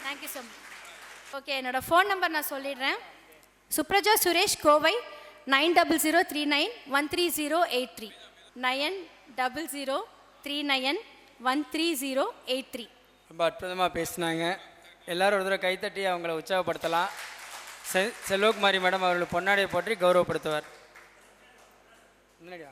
B: Thank you so much. ஓகே, என்னோடய ஃபோன் நம்பர் நான் சொல்லிடுறேன். சுப்ரஜா சுரேஷ், கோவை, 9003913083, 9003913083.
A: ரொம்ப அற்புதமாக பேசினாங்க. எல்லாரும் ஒரு தடவை கைத்தட்டி அவங்கள உற்சாகப்படுத்தலாம். செல்வகுமாரி மேடம் அவர்கள் பொன்னாடையை போற்றி கௌரவப்படுத்துவார். முன்னாடியா?